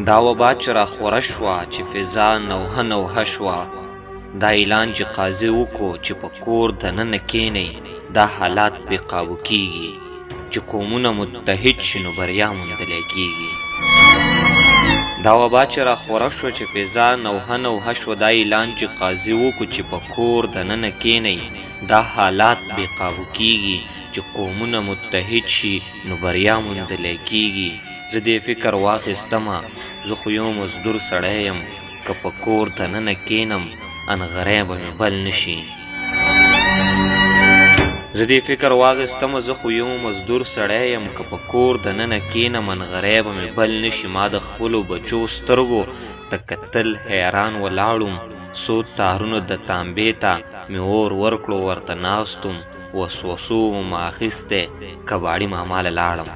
دا وبا چې راخوره شوه چې فضا نوحه نوحه شوه دا اعلان چې قاضي وکړو چې په کور دننه کینئ دا حالات بې قابو کیږي چې قومونه متحد شي نو بریا موندلی کیږي دا وبا چې راخوره شوه چې فضا نوحه نوحه شوه دا اعلان چې قاضي وکړو چې په کور دننه کینئ دا حالات بې قابو کیږي چې قومونه متحد شي نو بریا موندلی کیږي زه دې فکر واخیستمه زه خو یو مزدور سړی یم که په کور دننه کینم انغری به مې بل نشي زه دې فکر واخیستمه زه خو یو مزدور سړی یم که په کور دننه کینم انغری به مې بل نشي ما د خپلو بچو سترګو ته کتل حیران ولاړم څو تارونو د تانبې ته مې اور ورکړو ورته ناستم وسوسو مې اخیستی کباړي ماما له لاړم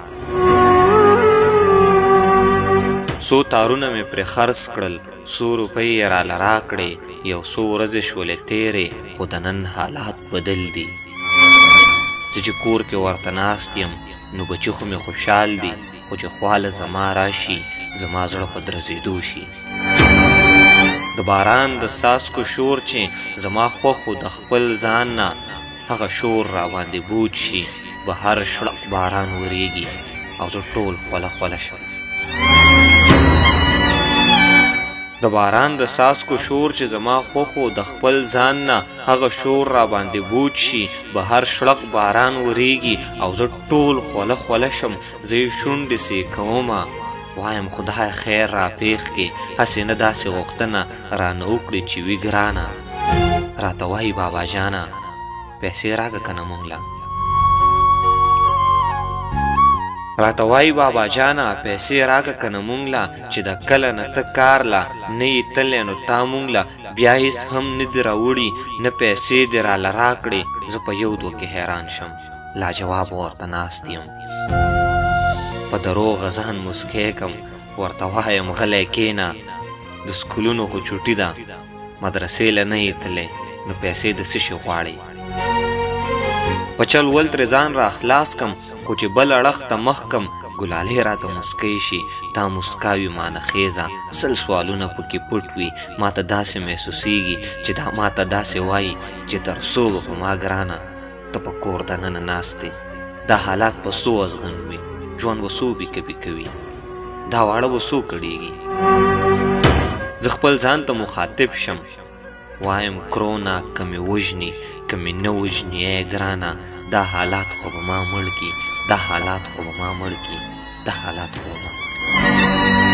څو تارونه مې پرې خرڅ کړل 100 روپۍ یې راله راکړې یو څو ورځې شولې تېرې خو د نن حالات بدل دي زه چې کور کې ورته ناست یم نو بچي خو مې خوشحال دي خو چې خواله زما راشي زما زړه په درزېدو شي د باران د څاڅکو شور چې زما خوښ د خپل ځان نه هغه شور راباندې بود شي بهر شړق باران وریږي او زه ټول خوله خوله شم د باران د څاڅکو شور چې زما خوښو د خپل ځان نه هغه شور راباندې بود شي بهر شړق باران وریږي او زه ټول خوله خوله شم زه یې شونډې سیکومه وایم خدای خیر راپېښ کړي هسې نه داسې غوښتنه رانه وکړي چې وي ګرانه راته وایي بابا جانه پیسې راکه که نه مونږ له راته وایي بابا جانه پیسې راکه که نه مونږ له چې د کله نه ته کار له نه یې تللی نو تا مونږ له بیا هېڅ هم نه دي راوړي نه پیسې دې راله راکړې زه په یو دوه کې حیران شم لاجواب ورته ناست یم په دروغه ځان مسکی کم ورته وایم غلی کښېنه د سکولونو خو چوټي ده مدرسې له نه یې تللی نو پیسې د څه شي غواړئ په چل ول ترې ځان را خلاص کم خو چې بل اړخ ته مخ کم ګلالۍ راته مسکی شي تا مسکا وي مانه خیزه سل سوالونه پکې پټ وي ما ته داسې محسوسیږي چې دا ما ته داسې وایي چې تر څو به په ما ګرانه ته په کور دننه ناست دا حالات په څو ازغن وي ژوند به څو بیکبي کوي دا واړه به څو کړېږي زه خپل ځان ته مخاطب شم وایم کرونا که مې وژني که مې نه وژني ای ګرانه دا حالات خو به ما مړ کي دا حالات خو به ما مړ کي دا حالات خو به ما